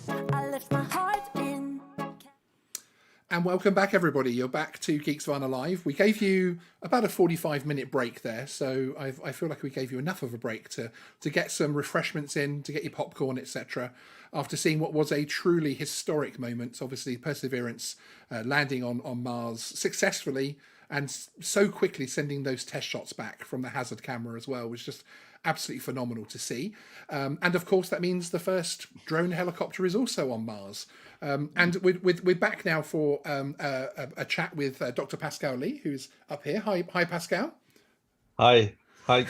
I left my heart in. And welcome back, everybody. You're back to Geeksvana Live. We gave you about a 45-minute break there, so I feel like we gave you enough of a break to get some refreshments in, to get your popcorn, etc. After seeing what was a truly historic moment, obviously Perseverance landing on Mars successfully and so quickly sending those test shots back from the hazard camera as well was just absolutely phenomenal to see. And of course, that means the first drone helicopter is also on Mars. And we're back now for a chat with Dr. Pascal Lee, who's up here. Hi, Pascal. Hi, hi,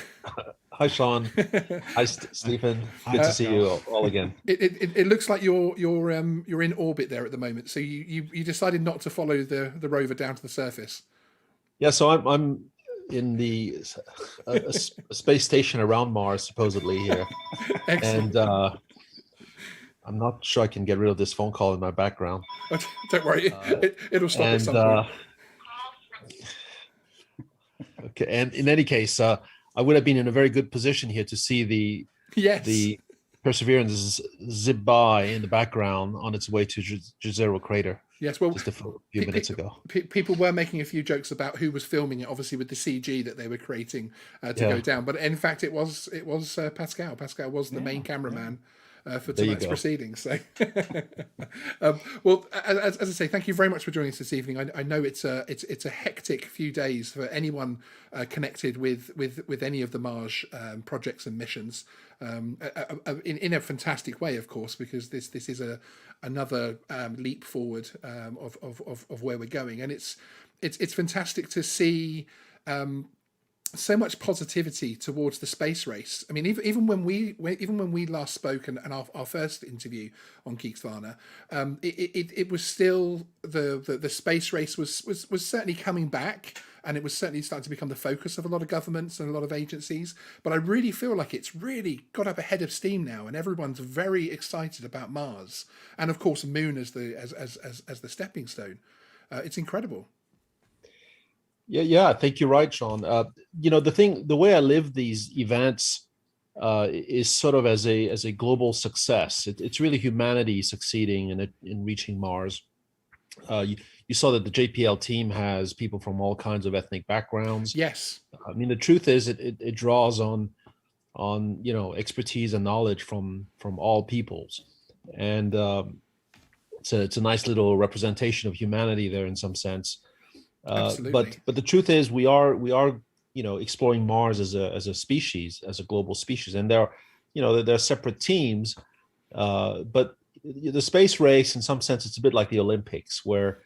hi, Sean. Hi, Stephen. Good to see you all again. It looks like you're in orbit there at the moment. So you decided not to follow the rover down to the surface. Yeah, so I'm in the a space station around Mars, supposedly here, Excellent. and I'm not sure I can get rid of this phone call in my background. Don't worry, it'll stop at And some point. okay, and in any case, I would have been in a very good position here to see the Yes. Perseverance zip by in the background on its way to Jezero crater. Yes, well, just a few minutes ago. People were making a few jokes about who was filming it, obviously with the CG that they were creating to go down. But in fact, it was Pascal. Pascal was the main cameraman for tonight's proceedings. So, well, as I say, thank you very much for joining us this evening. I know it's a hectic few days for anyone connected with any of the Mars projects and missions. In a fantastic way, of course, because this is another leap forward of where we're going, and it's fantastic to see so much positivity towards the space race. I mean, even when we last spoke and our first interview on Geeksvana, it was still the space race was certainly coming back, and it was certainly starting to become the focus of a lot of governments and a lot of agencies. But I really feel like it's really got up ahead of steam now, and everyone's very excited about Mars, and of course Moon as the stepping stone. It's incredible. Yeah, I think you're right, Sean. The way I live these events is sort of as a global success. It's really humanity succeeding in reaching Mars. You saw that the JPL team has people from all kinds of ethnic backgrounds. Yes. I mean, the truth is it draws on expertise and knowledge from all peoples, and it's a nice little representation of humanity there in some sense. Absolutely. But the truth is we are exploring Mars as a species, as a global species, and there are separate teams, but the space race in some sense it's a bit like the Olympics, where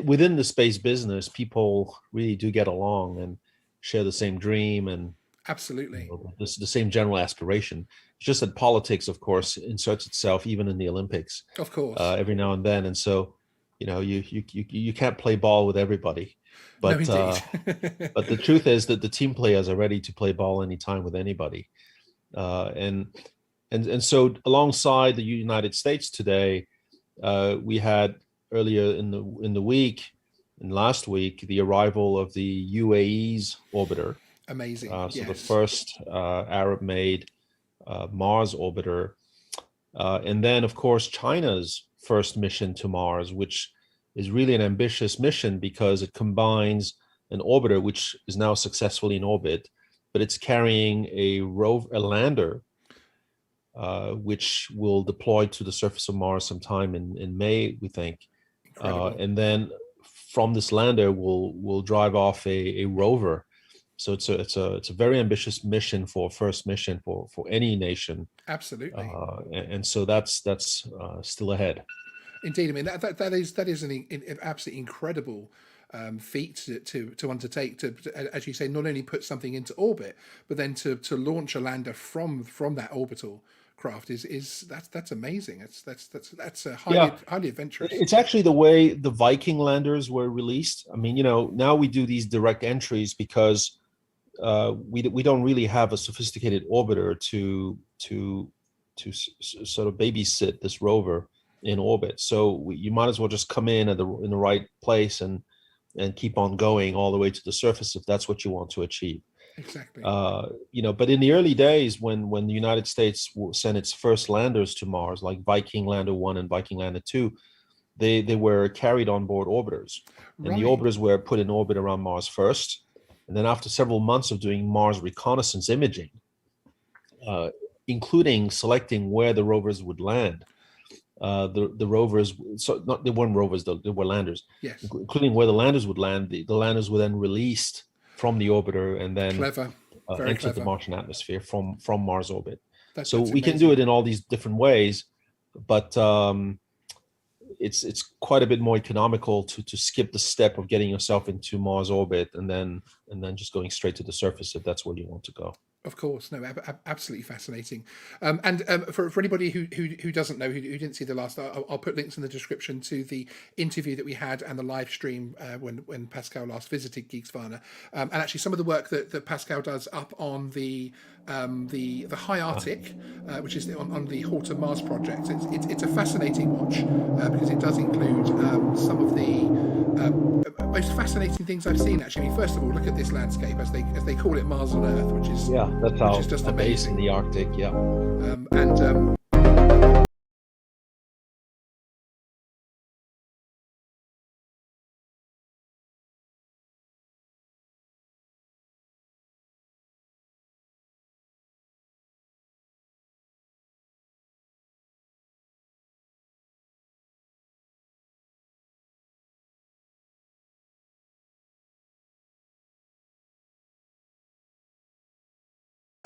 within the space business people really do get along and share the same dream and absolutely the same general aspiration. It's just that politics, of course, inserts itself even in the Olympics, of course, every now and then, and so you can't play ball with everybody, but no, but the truth is that the team players are ready to play ball anytime with anybody, and so alongside the United States today, we had earlier in the week, and last week, the arrival of the UAE's orbiter. Amazing. So yes. The first Arab-made Mars orbiter, and then of course China's first mission to Mars, which is really an ambitious mission because it combines an orbiter, which is now successfully in orbit, but it's carrying a lander, which will deploy to the surface of Mars sometime in May, we think. And then from this lander, we'll drive off a rover. So it's a very ambitious mission for first mission for any nation. Absolutely. And so that's still ahead. Indeed, I mean that is an absolutely incredible feat to undertake. To, as you say, not only put something into orbit, but then to launch a lander from that orbital craft that's amazing. That's highly adventurous. It's actually the way the Viking landers were released. I mean, now we do these direct entries because we don't really have a sophisticated orbiter to sort of babysit this rover in orbit. So you might as well just come in in the right place and keep on going all the way to the surface if that's what you want to achieve. Exactly. But in the early days, when the United States sent its first landers to Mars, like Viking Lander 1 and Viking Lander 2, they were carried on board orbiters, and the Right. orbiters were put in orbit around Mars first, and then after several months of doing Mars reconnaissance imaging, uh, including selecting where the rovers would land. The rovers, so not they weren't rovers though, they were landers, Yes. including where the landers would land. The landers were then released from the orbiter and then Clever. Very entered the clever. Martian atmosphere from Mars orbit. So That's we can do amazing. it in all these different ways, but it's quite a bit more economical to skip the step of getting yourself into Mars orbit and then just going straight to the surface if that's where you want to go. Of course, no, absolutely fascinating. And for anybody who doesn't know, who didn't see the last, I'll put links in the description to the interview that we had and the live stream when Pascal last visited Geeksvana, and actually some of the work that Pascal does up on the high Arctic, which is on the Haughton Mars project. It's a fascinating watch because it does include some of the most fascinating things I've seen. Actually, I mean, first of all, look at this landscape as they call it Mars on Earth, which is That's how is just a base amazing. in the Arctic. Yeah. And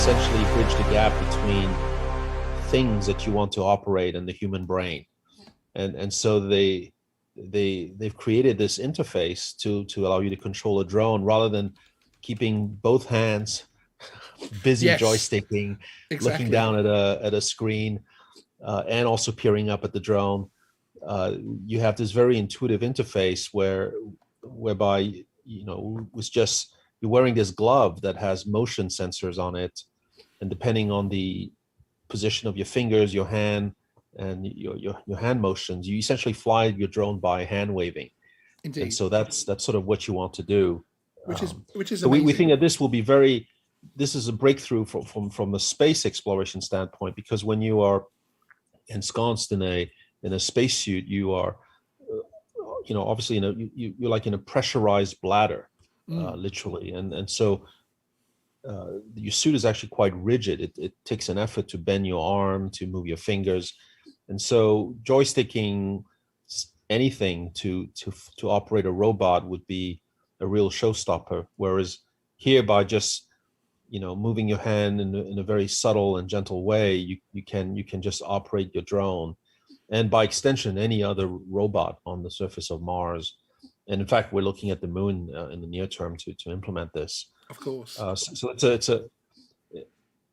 Essentially bridge the gap between things that you want to operate and the human brain, and so they've created this interface to allow you to control a drone rather than keeping both hands busy yes, joysticking, looking exactly. down at a screen, and also peering up at the drone. You have this very intuitive interface whereby it's just you're wearing this glove that has motion sensors on it, and depending on the position of your fingers, your hand, and your hand motions, you essentially fly your drone by hand waving. And Indeed, so that's sort of what you want to do. which is So we think amazing. that this is a breakthrough from a space exploration standpoint, because when you are ensconced in a spacesuit, you are obviously you're like in a pressurized bladder, Mm, literally, and so your suit is actually quite rigid. It takes an effort to bend your arm, to move your fingers, and so joysticking anything to operate a robot would be a real showstopper. Whereas here, by just moving your hand in a very subtle and gentle way, you can just operate your drone, and by extension any other robot on the surface of Mars. And in fact, we're looking at the moon in the near term to implement this. of course. So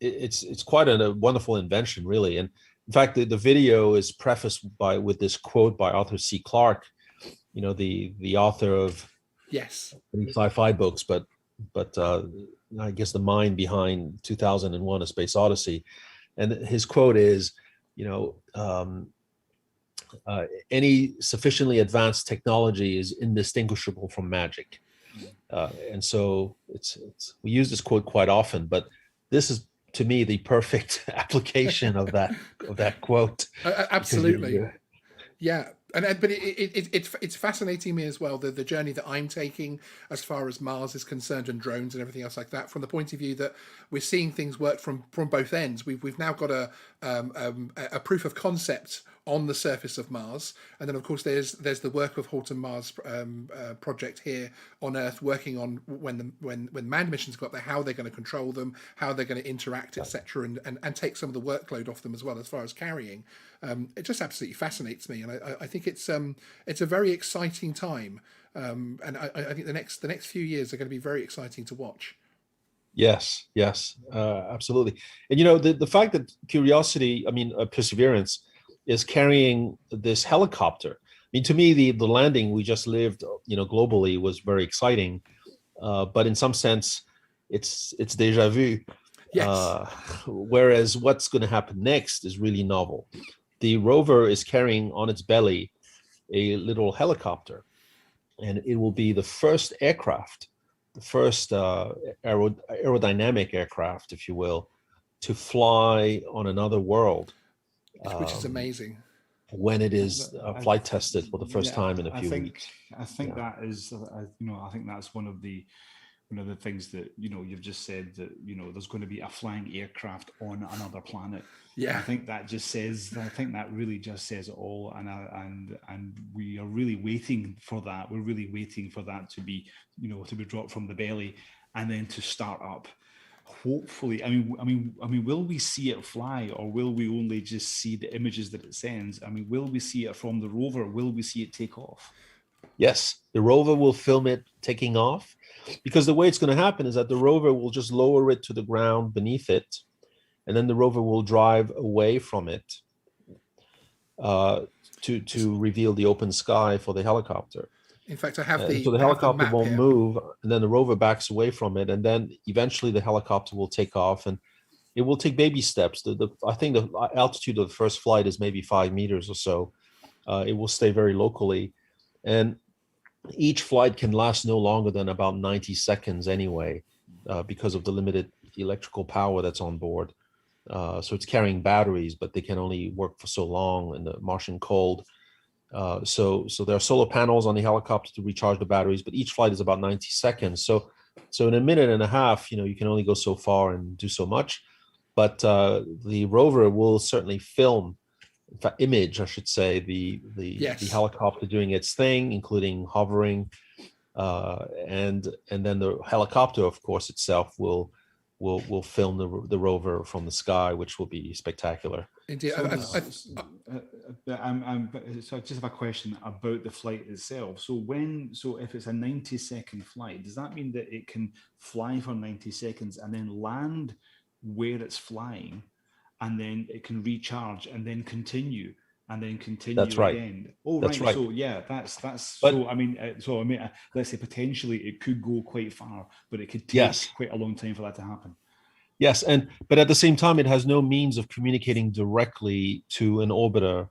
it's quite a wonderful invention, really. And in fact, the video is prefaced with this quote by Arthur C. Clarke, the author of Yes. sci-fi books, but I guess the mind behind 2001: A Space Odyssey. And his quote is, any sufficiently advanced technology is indistinguishable from magic. And so we use this quote quite often, but this is, to me, the perfect application of that quote. Absolutely. Yeah, but it's fascinating me as well the journey that I'm taking as far as Mars is concerned and drones and everything else like that, from the point of view that we're seeing things work from both ends. We've now got a proof of concept on the surface of Mars, and then of course there's the work of Haughton Mars project here on Earth, working on when manned missions go up there, how they're going to control them, how they're going to interact, etc., and take some of the workload off them as well as far as carrying. It just absolutely fascinates me, and I think it's a very exciting time, and I think the next few years are going to be very exciting to watch. Yes, absolutely. And the fact that Perseverance is carrying this helicopter. I mean, to me, the landing we just lived, globally, was very exciting. But in some sense, it's déjà vu. Yes. Whereas what's going to happen next is really novel. The rover is carrying on its belly a little helicopter, and it will be the first aircraft aerodynamic aircraft, if you will, to fly on another world. Which is amazing. When it is flight tested for the first time in a few weeks. I think that is, I think that's one of the things that, you've just said, that, there's going to be a flying aircraft on another planet. Yeah. I think that really just says it all. And we are really waiting for that. We're really waiting for that to be, to be dropped from the belly and then to start up. Hopefully, I mean, will we see it fly, or will we only just see the images that it sends? I mean, will we see it from the rover? Will we see it take off? Yes, the rover will film it taking off, because the way it's going to happen is that the rover will just lower it to the ground beneath it, and then the rover will drive away from it to reveal the open sky for the helicopter. In fact, I have so the helicopter won't move, and then the rover backs away from it, and then eventually the helicopter will take off, and it will take baby steps. I think the altitude of the first flight is maybe 5 meters or so. It will stay very locally, and each flight can last no longer than about 90 seconds anyway, because of the limited electrical power that's on board. So it's carrying batteries, but they can only work for so long in the Martian cold. So there are solar panels on the helicopter to recharge the batteries, but each flight is about 90 seconds. So in a minute and a half, you can only go so far and do so much. But the rover will certainly film, in fact, image, I should say, the helicopter doing its thing, including hovering, and then the helicopter, of course, itself will film the rover from the sky, which will be spectacular. Indeed. So I just have a question about the flight itself. So if it's a 90-second flight, does that mean that it can fly for 90 seconds and then land where it's flying, and then it can recharge and then continue? And then continue that's right. again. Oh, that's right. right. So yeah, that's. But, so I mean, let's say potentially it could go quite far, but it could take quite a long time for that to happen. Yes, but at the same time, it has no means of communicating directly to an orbiter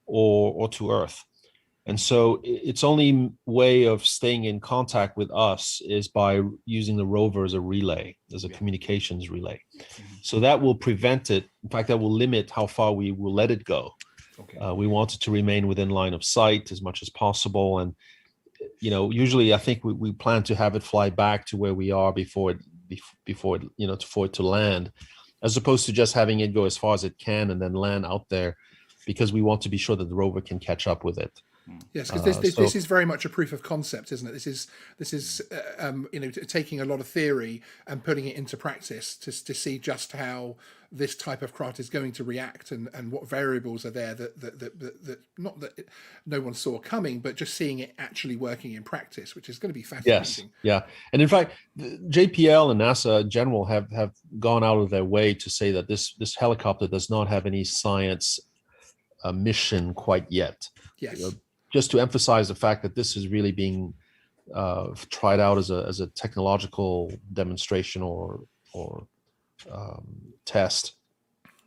or to Earth, and so its only way of staying in contact with us is by using the rover as a relay, as a communications relay. Mm-hmm. So that will prevent it. In fact, that will limit how far we will let it go. Okay. We want it to remain within line of sight as much as possible, and usually I think we plan to have it fly back to where we are before it for it to land, as opposed to just having it go as far as it can and then land out there, because we want to be sure that the rover can catch up with it. Yes, because this is very much a proof of concept, isn't it? This is taking a lot of theory and putting it into practice to see just how this type of craft is going to react, and what variables are there that not that no one saw coming, but just seeing it actually working in practice, which is going to be fascinating. Yes, yeah, and in fact, JPL and NASA in general have gone out of their way to say that this helicopter does not have any science mission quite yet. Yes. Just to emphasize the fact that this is really being tried out as a technological demonstration or test.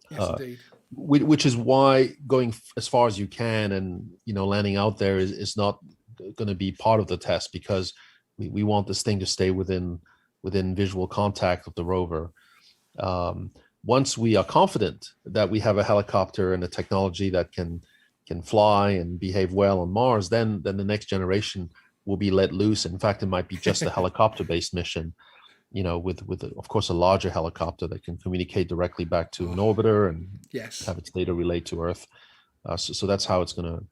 Yes, indeed. Which is why going as far as you can and landing out there is not going to be part of the test, because we want this thing to stay within visual contact of the rover. Once we are confident that we have a helicopter and a technology that can fly and behave well on Mars, then the next generation will be let loose. In fact, it might be just a helicopter-based mission, with of course a larger helicopter that can communicate directly back to an orbiter and have its data relayed to Earth. So that's how it's going to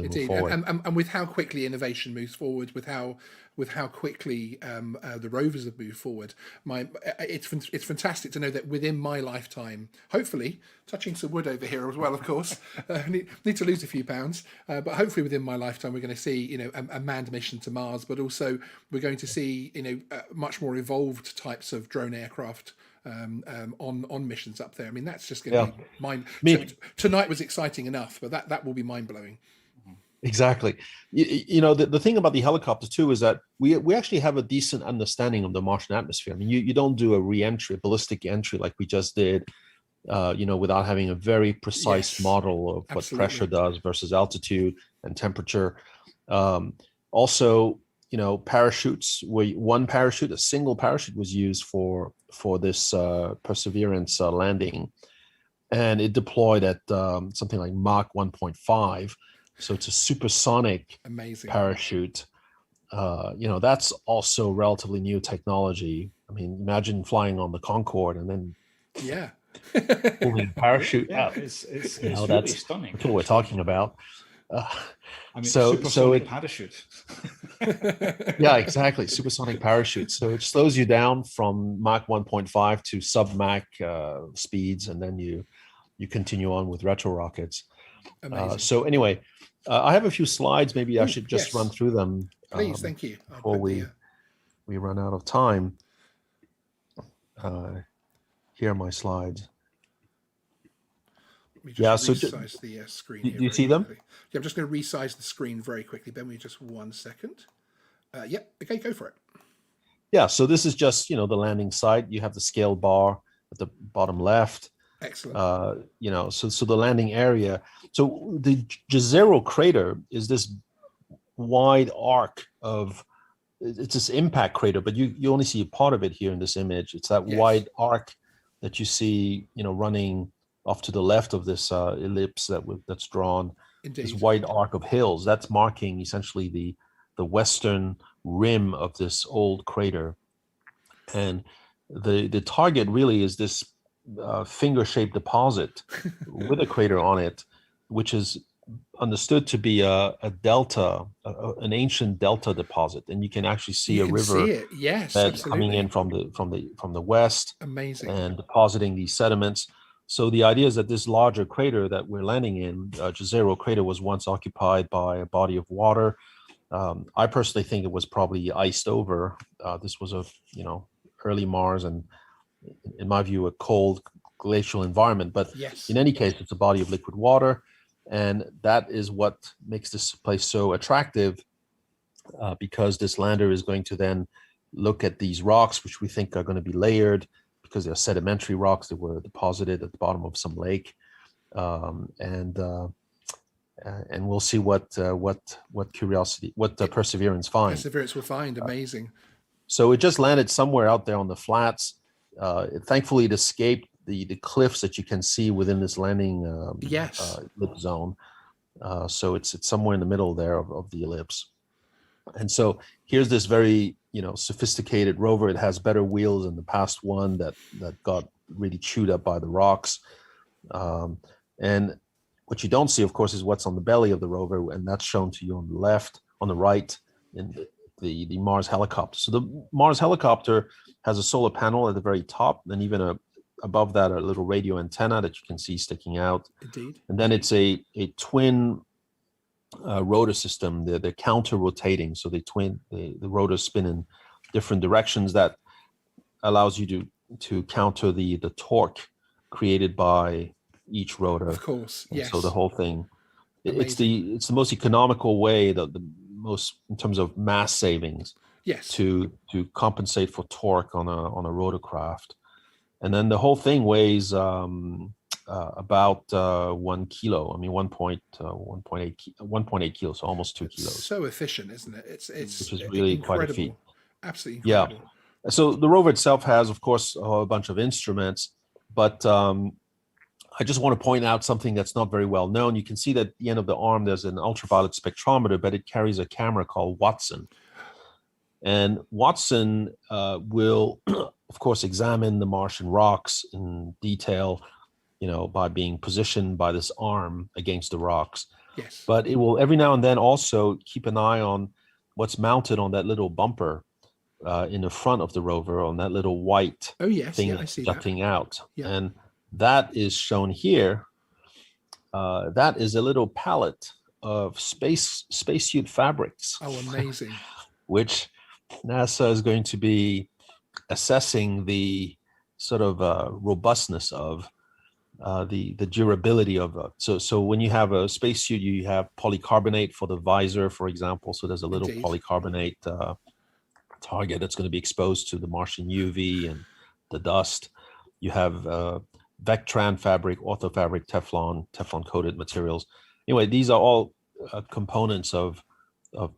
move forward. And with how quickly innovation moves forward, with how quickly the rovers have moved forward, it's fantastic to know that within my lifetime, hopefully, touching some wood over here as well, of course, need to lose a few pounds, but hopefully within my lifetime we're going to see a manned mission to Mars, but also we're going to see much more evolved types of drone aircraft on missions up there. I mean, that's just going to be mind. Tonight was exciting enough, but that will be mind blowing. Exactly. The thing about the helicopter too is that we actually have a decent understanding of the Martian atmosphere. I mean, you don't do a ballistic entry like we just did, without having a very precise model of what pressure does versus altitude and temperature. Also, parachutes, where one parachute, a single parachute, was used for this Perseverance landing, and it deployed at something like Mach 1.5. So it's a supersonic Amazing parachute. That's also relatively new technology. I mean, imagine flying on the Concorde and then pulling a parachute out. It's really stunning. That's what we're talking about. Supersonic parachute. Yeah, exactly. Supersonic parachute. So it slows you down from Mach 1.5 to sub-Mach speeds, and then you continue on with retro rockets. So anyway, I have a few slides. Maybe I should just run through them. Please, thank you. Before we run out of time. Here are my slides. Let me just resize the screen. Do you see them? Yeah, I'm just going to resize the screen very quickly. Bear with me just 1 second. Okay, go for it. Yeah, so this is just, the landing site. You have the scale bar at the bottom left. Excellent. So the landing area. So the Jezero crater is this wide arc of, it's this impact crater, but you only see a part of it here in this image. It's that wide arc that you see, running off to the left of this ellipse that's drawn. Indeed. This wide arc of hills that's marking essentially the western rim of this old crater, and the target really is this finger-shaped deposit with a crater on it, which is understood to be a delta, an ancient delta deposit, and you can actually see a river that's coming in from the west. Amazing. And depositing these sediments. So the idea is that this larger crater that we're landing in, Jezero crater, was once occupied by a body of water. I personally think it was probably iced over. This was early Mars, and in my view, a cold glacial environment. But in any case, it's a body of liquid water. And that is what makes this place so attractive, because this lander is going to then look at these rocks, which we think are going to be layered, because they're sedimentary rocks that were deposited at the bottom of some lake, and we'll see what Perseverance finds. Perseverance will find. Amazing. So it just landed somewhere out there on the flats. Thankfully, it escaped the cliffs that you can see within this landing ellipse zone. So it's somewhere in the middle there of the ellipse. And so here's this very sophisticated rover. It has better wheels than the past one that got really chewed up by the rocks. And what you don't see, of course, is what's on the belly of the rover, and that's shown to you on the right in the Mars helicopter. So the Mars helicopter has a solar panel at the very top, and even above that a little radio antenna that you can see sticking out. Indeed. And then it's a twin rotor system. They're counter rotating, so the rotors spin in different directions. That allows you to counter the torque created by each rotor. Of course, yes. So the whole thing, it's the most economical way, the most in terms of mass savings. Yes. To compensate for torque on a rotorcraft, and then the whole thing weighs about 1 kilo. I mean 1.8 kilos, so almost 2 kilos. So efficient, isn't it? It's which is really incredible. quite a feat. Absolutely incredible. Yeah. So the rover itself has, of course, a bunch of instruments, but I just want to point out something that's not very well known. You can see that at the end of the arm there's an ultraviolet spectrometer, but it carries a camera called Watson. And Watson will, of course, examine the Martian rocks in detail, by being positioned by this arm against the rocks. Yes. But it will every now and then also keep an eye on what's mounted on that little bumper in the front of the rover, on that little white thing I see jutting that. out. Yeah. And that is shown here. That is a little pallet of spacesuit fabrics. Oh, amazing. Which NASA is going to be assessing the sort of robustness of, the durability of. So when you have a spacesuit, you have polycarbonate for the visor, for example. So there's a little Indeed. polycarbonate target that's going to be exposed to the Martian UV and the dust. You have Vectran fabric, orthofabric, Teflon coated materials. Anyway, these are all components of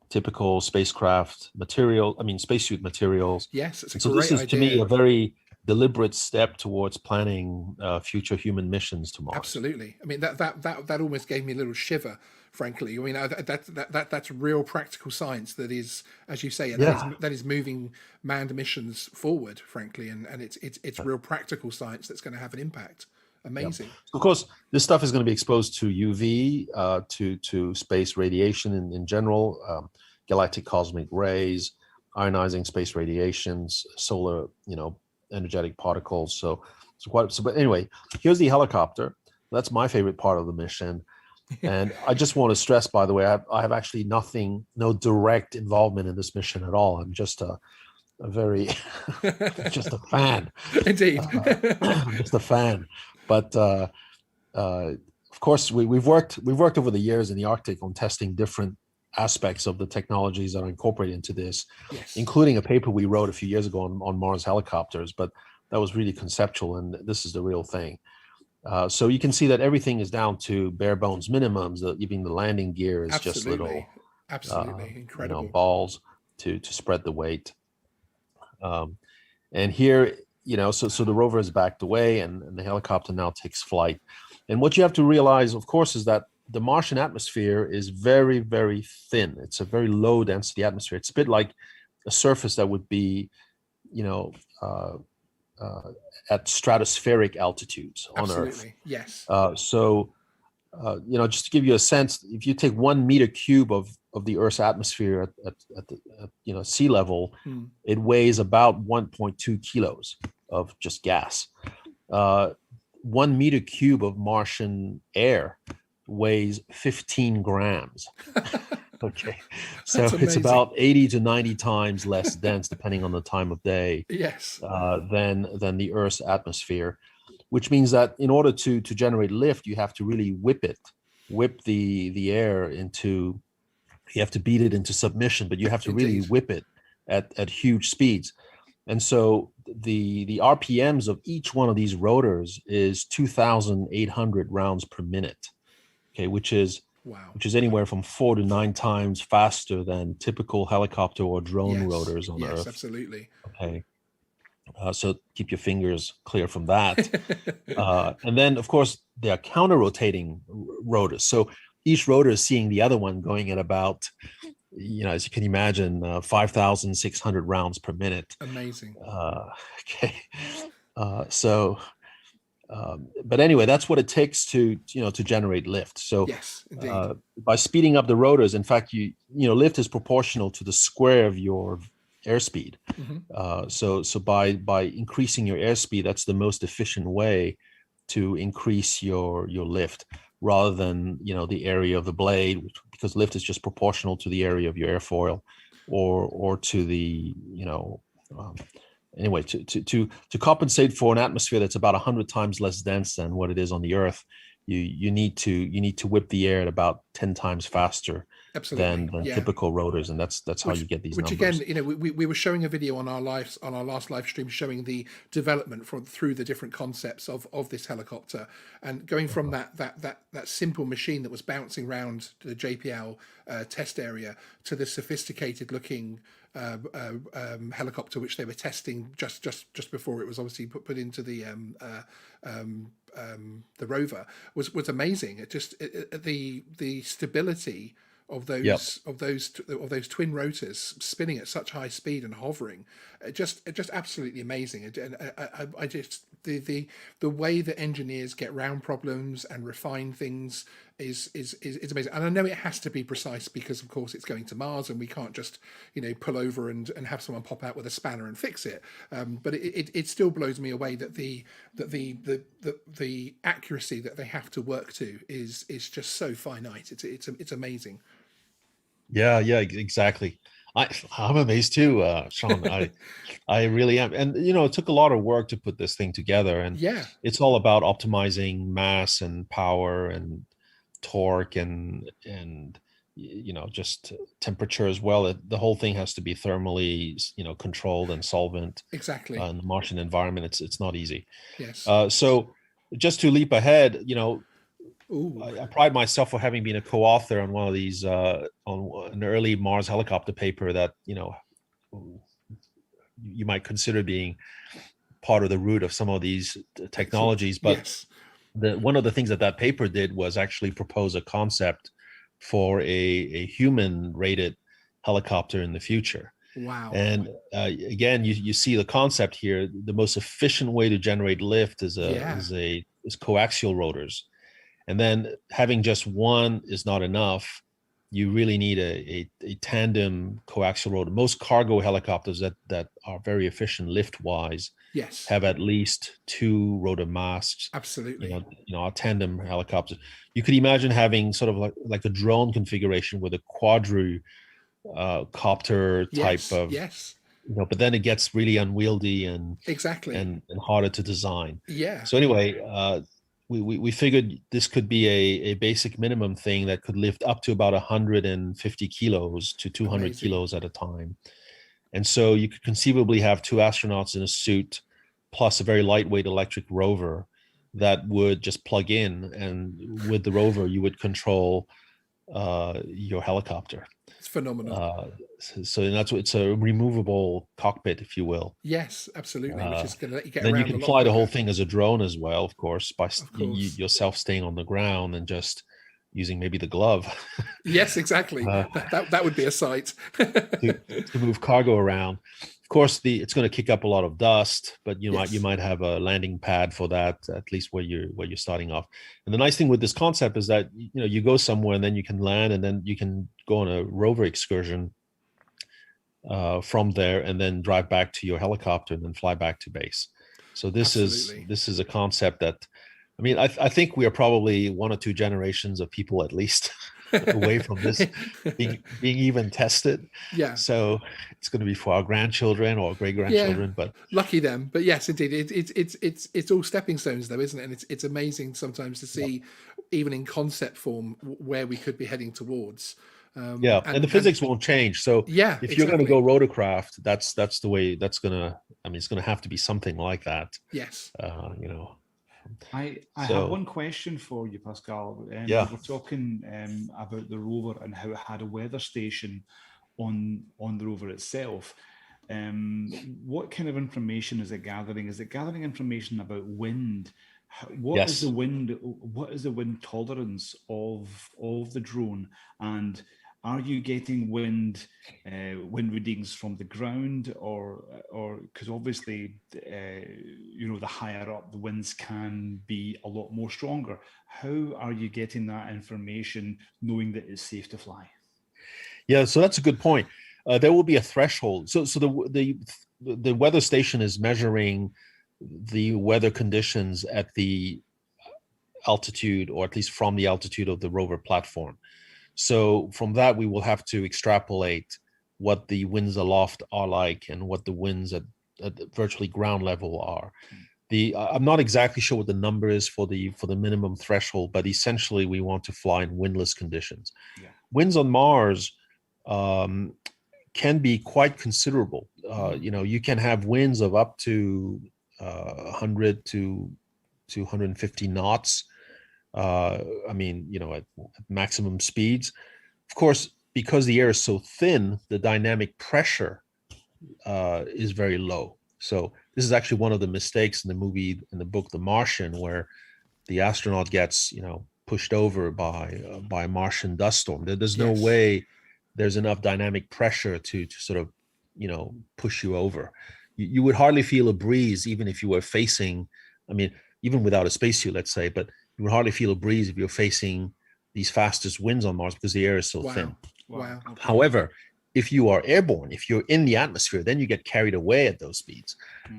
typical spacecraft material. I mean, spacesuit materials. Yes, it's a And so great this is, to me, idea. a very deliberate step towards planning future human missions to Mars. Absolutely. I mean, that almost gave me a little shiver, frankly. I mean, that's real practical science that is, as you say, Yeah. that is moving manned missions forward, frankly, and it's real practical science that's going to have an impact. Amazing. Of course, this stuff is going to be exposed to UV, to space radiation in general, galactic cosmic rays, ionizing space radiations, solar, energetic particles. So it's quite. So, but anyway, here's the helicopter. That's my favorite part of the mission. And I just want to stress, by the way, I have actually no direct involvement in this mission at all. I'm just a very, just a fan. Indeed. I'm just a fan. But of course, we've worked over the years in the Arctic on testing different aspects of the technologies that are incorporated into this, Yes. including a paper we wrote a few years ago on Mars helicopters. But that was really conceptual, and this is the real thing. So you can see that everything is down to bare bones minimums. Even the landing gear is just little, incredible balls to spread the weight. And here, so the rover is backed away, and the helicopter now takes flight. And what you have to realize, of course, is that the Martian atmosphere is very, very thin. It's a very low density atmosphere. It's a bit like a surface that would be, at stratospheric altitudes on Earth. Yes. Just to give you a sense, if you take 1 meter cube of the Earth's atmosphere at sea level, it weighs about 1.2 kilos of just gas. 1 meter cube of Martian air weighs 15 grams. Okay, so it's about 80 to 90 times less dense, depending on the time of day. Yes. Than the Earth's atmosphere, which means that in order to generate lift, you have to really whip the air into. You have to beat it into submission, but you have to really whip it at huge speeds. And so the RPMs of each one of these rotors is 2,800 rounds per minute. Okay, which is anywhere from 4 to 9 times faster than typical helicopter or drone rotors on Earth. Yes, absolutely. Okay. So keep your fingers clear from that. And then, of course, there are counter-rotating rotors. So each rotor is seeing the other one going at about, as you can imagine, 5,600 rounds per minute. Amazing. Okay. But anyway, that's what it takes to generate lift. So yes, indeed. By speeding up the rotors, in fact, lift is proportional to the square of your airspeed. So by increasing your airspeed, that's the most efficient way to increase your lift, rather than the area of the blade, because lift is just proportional to the area of your airfoil, or to the anyway, to compensate for an atmosphere that's about 100 times less dense than what it is on the Earth, you need to whip the air at about 10 times faster than typical rotors, and that's how you get these numbers. Which again, we were showing a video on our last live stream showing the development through the different concepts of this helicopter, and going from that simple machine that was bouncing around the JPL test area to the sophisticated looking helicopter which they were testing just before it was obviously put into the rover was amazing. It just the stability of those twin rotors spinning at such high speed and hovering, just absolutely amazing. And I just the way that engineers get round problems and refine things is amazing. And I know it has to be precise because of course it's going to Mars and we can't just pull over and have someone pop out with a spanner and fix it. But it still blows me away that the accuracy that they have to work to is just so finite. It's amazing. Yeah, exactly. I'm amazed too, Sean. I really am. And it took a lot of work to put this thing together, and it's all about optimizing mass and power and torque and just temperature as well. The whole thing has to be thermally controlled and solvent. Exactly. In the Martian environment, it's not easy. Yes. So just to leap ahead, Ooh. I pride myself for having been a co-author on one of these on an early Mars helicopter paper that you might consider being part of the root of some of these technologies. But yes, one of the things that paper did was actually propose a concept for a human rated helicopter in the future. wow. And again, you see the concept here. The most efficient way to generate lift is coaxial rotors, and then having just one is not enough. You really need a tandem coaxial rotor. Most cargo helicopters that are very efficient lift wise, yes, have at least 2 rotor masts. absolutely. A tandem helicopter. You could imagine having sort of like a drone configuration with a quadru copter type of, yes, but then it gets really unwieldy and exactly, and harder to design. yeah. So anyway, we figured this could be a basic minimum thing that could lift up to about 150 kilos to 200 Amazing. kilos at a time. And so you could conceivably have 2 astronauts in a suit plus a very lightweight electric rover that would just plug in, and with the rover you would control your helicopter. It's phenomenal. So it's a removable cockpit, if you will. Yes, absolutely. Which is going to let you get then around. you can a lot fly the whole quicker. thing as a drone as well, of course, by course. yourself staying on the ground and just using maybe the glove. Yes, exactly. That would be a sight. to move cargo around. Of course, it's going to kick up a lot of dust, but you Yes. might have a landing pad for that, at least where you're starting off. And the nice thing with this concept is that you go somewhere and then you can land, and then you can go on a rover excursion from there, and then drive back to your helicopter and then fly back to base. So this is a concept that, I mean, I think we are probably 1 or 2 generations of people at least away from this being even tested. Yeah. So it's going to be for our grandchildren or great grandchildren. Yeah. But lucky them. But yes, indeed, it's all stepping stones, though, isn't it? And it's amazing sometimes to see, even in concept form, where we could be heading towards. And the physics won't change. So yeah, if you're going to go rotorcraft, that's the way. That's gonna. I mean, it's going to have to be something like that. Yes. I have one question for you, Pascal. We were talking about the rover and how it had a weather station on the rover itself. What kind of information is it gathering? Is it gathering information about wind? What is the wind? What is the wind tolerance of the drone? And are you getting wind readings from the ground, or because obviously the higher up the winds can be a lot more stronger? How are you getting that information, knowing that it's safe to fly? Yeah, so that's a good point. There will be a threshold. So the weather station is measuring the weather conditions at the altitude, or at least from the altitude of the rover platform. So from that, we will have to extrapolate what the winds aloft are like and what the winds at virtually ground level are. I'm not exactly sure what the number is for the minimum threshold, but essentially we want to fly in windless conditions. Yeah. Winds on Mars can be quite considerable. You can have winds of up to 100 to 150 knots. At maximum speeds. Of course, because the air is so thin, the dynamic pressure is very low. So this is actually one of the mistakes in the book, The Martian, where the astronaut gets, pushed over by a Martian dust storm. There's no way there's enough dynamic pressure to sort of, push you over. You would hardly feel a breeze, even if you were facing, even without a spacesuit, let's say, but you would hardly feel a breeze if you're facing these fastest winds on Mars because the air is so thin. Wow. However, if you are airborne, if you're in the atmosphere, then you get carried away at those speeds.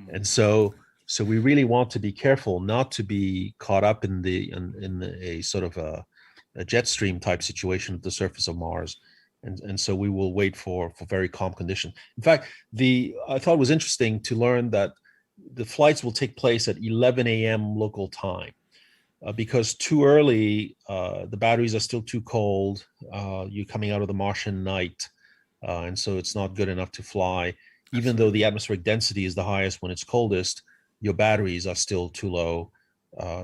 And so we really want to be careful not to be caught up in a sort of a jet stream type situation at the surface of Mars. And so we will wait for very calm conditions. In fact, I thought it was interesting to learn that the flights will take place at 11 a.m. local time. Because too early, the batteries are still too cold. You're coming out of the Martian night, and so it's not good enough to fly. Even though the atmospheric density is the highest when it's coldest, your batteries are still too low.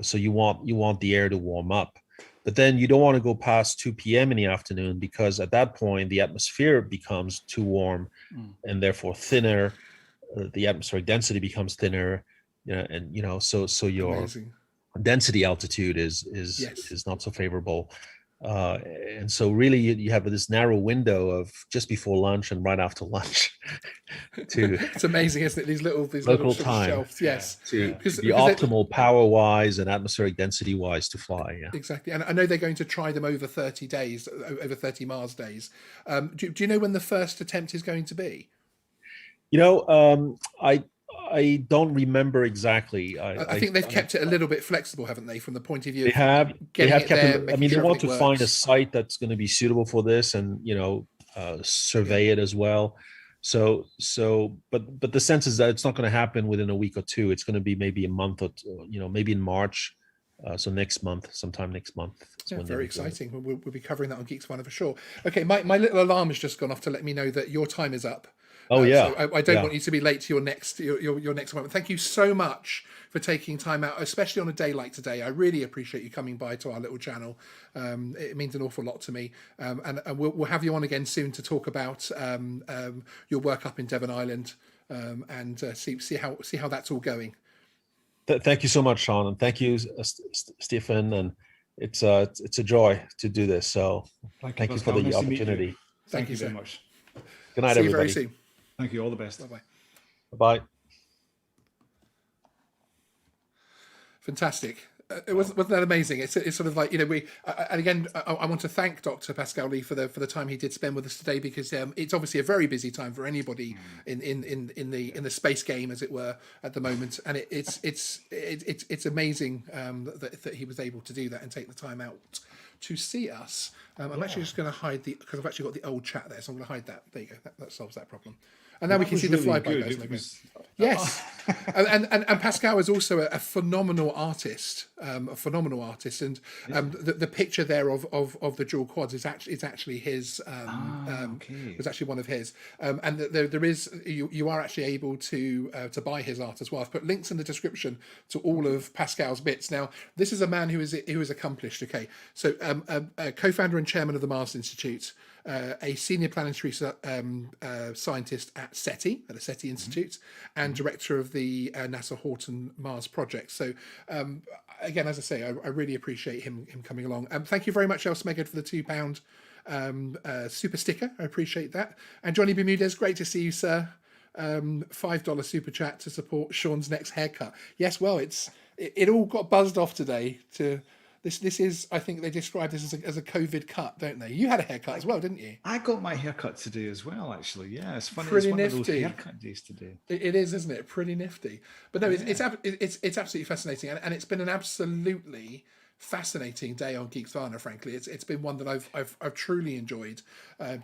So you want the air to warm up. But then you don't want to go past 2 p.m. in the afternoon, because at that point the atmosphere becomes too warm and therefore thinner. The atmospheric density becomes thinner, and so your Amazing. density altitude is not so favorable. And so really you have this narrow window of just before lunch and right after lunch to It's amazing, isn't it? These local little sort of time shelves. Yes. to Because be optimal power wise and atmospheric density wise to fly. Yeah. Exactly. And I know they're going to try them over 30 days, over 30 Mars days. Do you know when the first attempt is going to be? I don't remember exactly. I think they've kept it a little bit flexible, haven't they, from the point of view they of have getting it kept there, it. I making mean, they sure want to everything find a works. site that's going to be suitable for this, and survey it as well. So but the sense is that it's not going to happen within a week or two. It's going to be maybe a month or two, maybe in March. So sometime next month. Yeah, very exciting. We'll be covering that on Geeksvana for sure. Okay, my little alarm has just gone off to let me know that your time is up. Oh yeah. So I don't want you to be late to your next appointment. Thank you so much for taking time out, especially on a day like today. I really appreciate you coming by to our little channel. It means an awful lot to me. And we'll have you on again soon to talk about your work up in Devon Island and see how that's all going. Thank you so much, Sean, and thank you, Stephen. And it's a joy to do this. So thank you for the opportunity. Thank you very much. Good night, See everybody. you very soon. Thank you. All the best. Bye-bye. Bye. Wasn't that amazing? It's sort of like, and again, I want to thank Dr. Pascal Lee for the time he did spend with us today, because it's obviously a very busy time for anybody in the space game, as it were, at the moment, and it's amazing that he was able to do that and take the time out to see us. I'm actually just going to hide because I've actually got the old chat there, so I'm going to hide that. There you go. That solves that problem. And now we can see the flyby guys. Yes, and Pascal is also a phenomenal artist, and the picture there of the dual quads is actually his. Was actually one of his, and there is you are actually able to buy his art as well. I've put links in the description to all of Pascal's bits. Now, this is a man who is accomplished. Okay, so a co-founder and chairman of the Mars Institute. A senior planetary scientist at SETI, the SETI Institute, and director of the NASA Haughton Mars project. So, again, as I say, I really appreciate him coming along. Thank you very much, El Smegad, for the £2 super sticker. I appreciate that. And Johnny Bermudez, great to see you, sir. $5 super chat to support Sean's next haircut. Yes, well, it all got buzzed off today to. This is, I think they describe this as a COVID cut, don't they? You had a haircut as well, didn't you? I got my haircut today as well, actually. Yeah, it's funny. Pretty it's one nifty. of those haircut days today. It is, isn't it? Pretty nifty. But no, it's absolutely fascinating, and it's been an absolutely fascinating day on Geeksvana. Frankly, it's been one that I've truly enjoyed.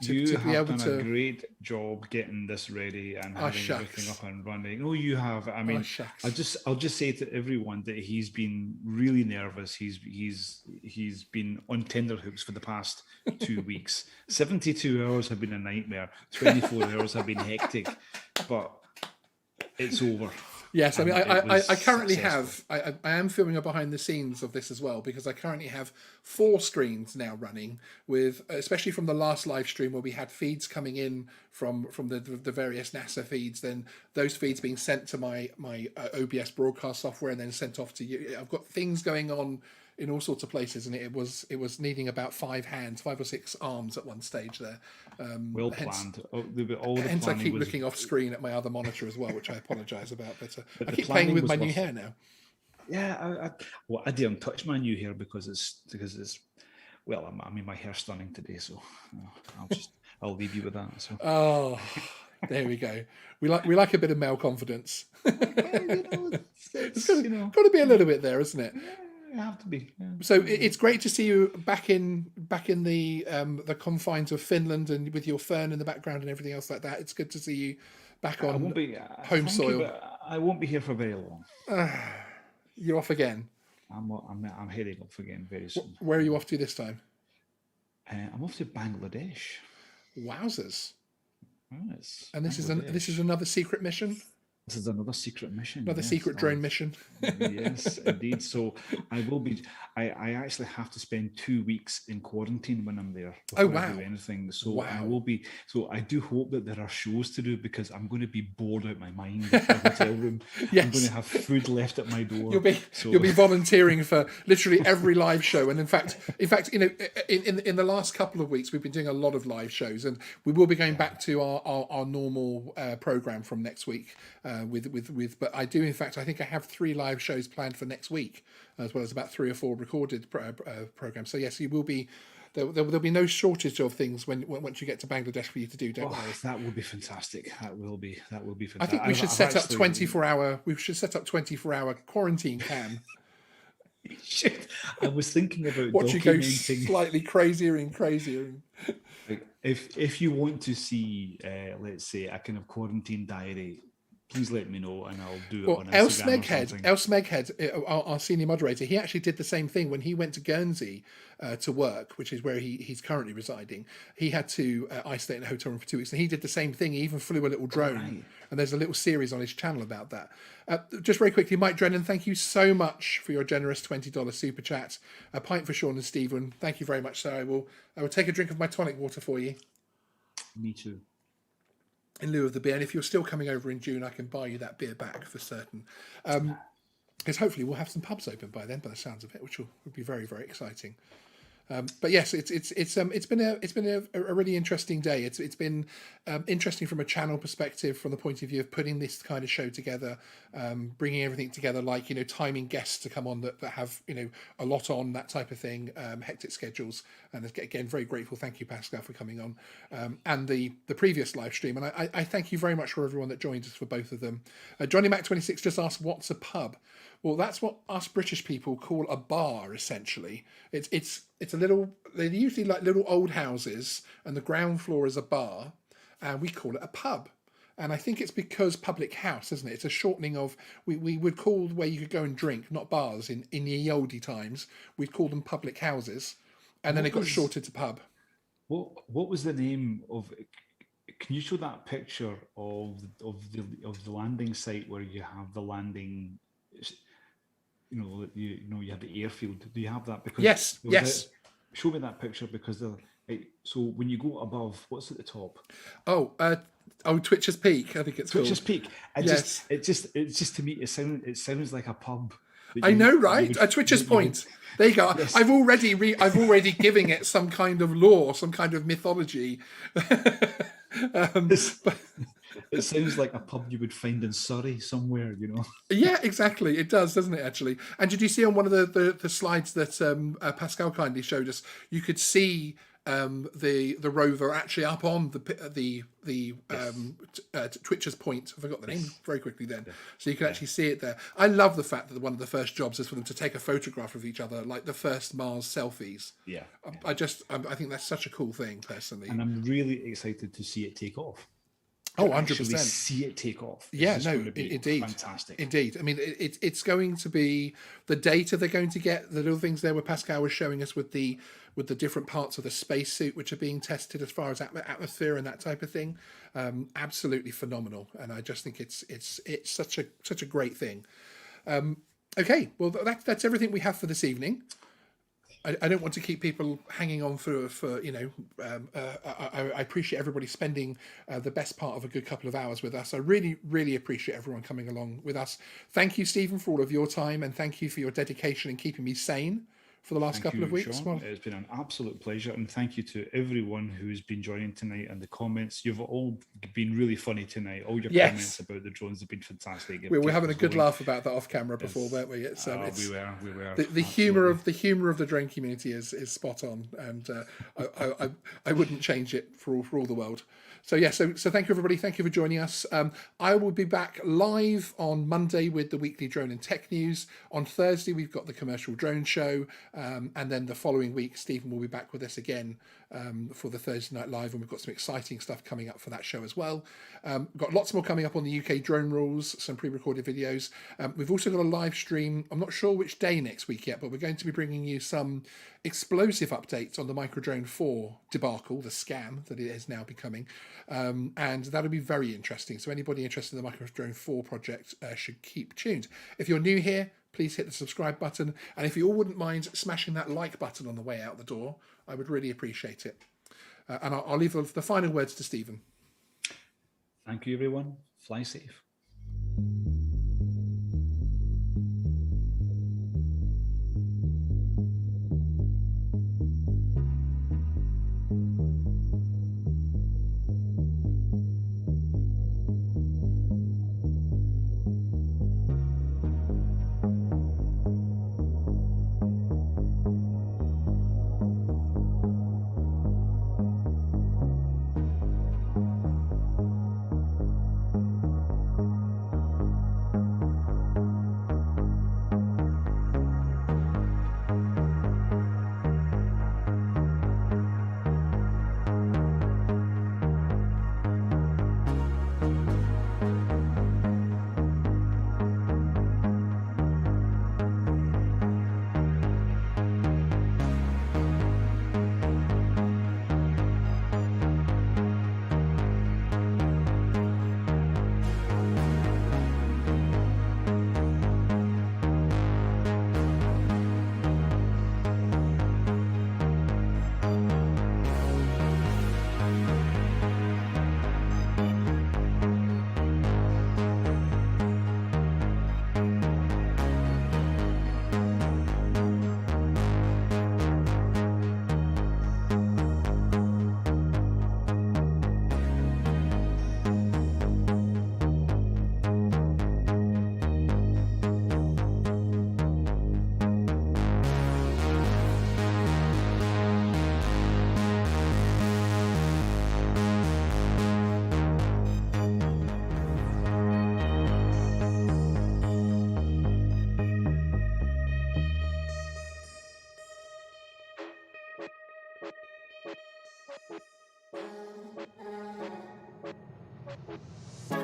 You have done a great job getting this ready and having everything up and running. Oh, you have. I mean, I'll just say to everyone that he's been really nervous. He's been on tenterhooks for the past 2 weeks. 72 hours have been a nightmare. 24 hours have been hectic, but it's over. Yes, I mean, I currently have, I am filming a behind the scenes of this as well, because I currently have 4 screens now running with, especially from the last live stream where we had feeds coming in from the various NASA feeds, then those feeds being sent to my OBS broadcast software and then sent off to you. I've got things going on in all sorts of places, and it was needing about 5 or 6 arms at one stage there. Well planned. Hence, I keep looking off screen at my other monitor as well, which I apologise about. But I keep playing with my new hair now. Yeah, I didn't touch my new hair because it's well, I mean, my hair's stunning today, so I'll leave you with that. So. Oh, there we go. We like a bit of male confidence. It's got to be a little bit there, isn't it? You have to be. Yeah. So it's great to see you back in the confines of Finland and with your fern in the background and everything else like that. It's good to see you back on home soil. I won't be here for very long. You're off again. I'm heading off again very soon. Where are you off to this time? I'm off to Bangladesh. Wowzers! Yes, and this is another secret mission. This is another secret mission. Another yes. secret drone mission. Yes, indeed. So I will be. I actually have to spend 2 weeks in quarantine when I'm there before I do anything. So I will be. So I do hope that there are shows to do, because I'm going to be bored out my mind in the hotel room. Yes. I'm going to have food left at my door. You'll be volunteering for literally every live show. And in fact, you know, in the last couple of weeks, we've been doing a lot of live shows, and we will be going back to our normal program from next week. But I do, in fact, I think I have 3 live shows planned for next week, as well as about 3 or 4 recorded programs. So yes, you will be. There'll be no shortage of things once you get to Bangladesh for you to do. Don't worry. That would be fantastic. That will be fantastic. I think we should set up 24-hour. We should set up 24-hour quarantine cam. I was thinking about watch you go documenting. Slightly crazier and crazier. If you want to see, let's say, a kind of quarantine diary, please let me know and I'll do it on Instagram. El Smeghead, our senior moderator, he actually did the same thing when he went to Guernsey to work, which is where he's currently residing. He had to isolate in a hotel room for 2 weeks, and he did the same thing. He even flew a little drone, right. And there's a little series on his channel about that. Just very quickly, Mike Drennan, thank you so much for your generous $20 super chat. A pint for Sean and Stephen. Thank you very much, sir. I will take a drink of my tonic water for you. Me too. In lieu of the beer, and if you're still coming over in June, I can buy you that beer back for certain. Because hopefully we'll have some pubs open by then, by the sounds of it, which will be very, very exciting. But yes, it's been a really interesting day. It's been interesting from a channel perspective, from the point of view of putting this kind of show together, bringing everything together, like, you know, timing guests to come on that have, you know, a lot on, that type of thing, hectic schedules. And again, very grateful. Thank you, Pascal, for coming on, and the previous live stream. And I thank you very much for everyone that joined us for both of them. Johnny Mac 26 just asked, "What's a pub?" Well, that's what us British people call a bar, essentially. It's a little. They're usually like little old houses, and the ground floor is a bar, and we call it a pub. And I think it's because public house, isn't it? It's a shortening of we would call where you could go and drink, not bars in the oldie times. We'd call them public houses, and then it got shorted to pub. What was the name of? Can you show that picture of the landing site where you have the landing? You have the airfield. Do you have that? Because yes. Show me that picture, because so when you go above, what's at the top? Twitcher's Peak. I think it's Twitcher's called. Peak. It's just to me, it sounds like a pub. I know, right? A Twitcher's Point. There you go. Yes. I've already giving it some kind of lore, some kind of mythology. It sounds like a pub you would find in Surrey somewhere, you know. Yeah, exactly. It does, doesn't it? Actually. And did you see on one of the slides that Pascal kindly showed us? You could see the rover actually up on the Twitcher's Point. I forgot the name very quickly then. Yeah. So you can actually see it there. I love the fact that one of the first jobs is for them to take a photograph of each other, like the first Mars selfies. Yeah. I think that's such a cool thing, personally. And I'm really excited to see it take off. Oh, 100%. See it take off. Yeah, no, indeed. Fantastic. Indeed. I mean, it's going to be the data they're going to get, the little things there where Pascal was showing us with the different parts of the spacesuit which are being tested as far as atmosphere and that type of thing. Absolutely phenomenal. And I just think it's such a great thing. Okay, well, that's everything we have for this evening. I don't want to keep people hanging on for you know. I appreciate everybody spending the best part of a good couple of hours with us. I really, really appreciate everyone coming along with us. Thank you, Stephen, for all of your time, and thank you for your dedication in keeping me sane for the last couple of weeks. Sean. It's been an absolute pleasure, and thank you to everyone who's been joining tonight and the comments. You've all been really funny tonight. All your comments about the drones have been fantastic. We were having a good laugh about that off camera before, weren't we? We were. The humour of the drone community is spot on, and I wouldn't change it for all the world. So yeah, so thank you everybody. Thank you for joining us. I will be back live on Monday with the weekly drone and tech news. On Thursday we've got the commercial drone show. And then the following week, Stephen will be back with us again for the Thursday Night Live, and we've got some exciting stuff coming up for that show as well. We've got lots more coming up on the UK drone rules, some pre-recorded videos. We've also got a live stream. I'm not sure which day next week yet, but we're going to be bringing you some explosive updates on the Microdrone 4 debacle, the scam that it is now becoming. And that'll be very interesting. So anybody interested in the Microdrone 4 project should keep tuned. If you're new here, please hit the subscribe button. And if you all wouldn't mind smashing that like button on the way out the door, I would really appreciate it. And I'll leave the final words to Stephen. Thank you, everyone. Fly safe.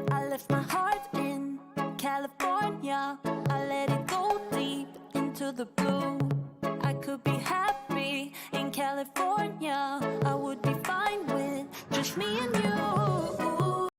I left my heart in California. I let it go deep into the blue. I could be happy in California.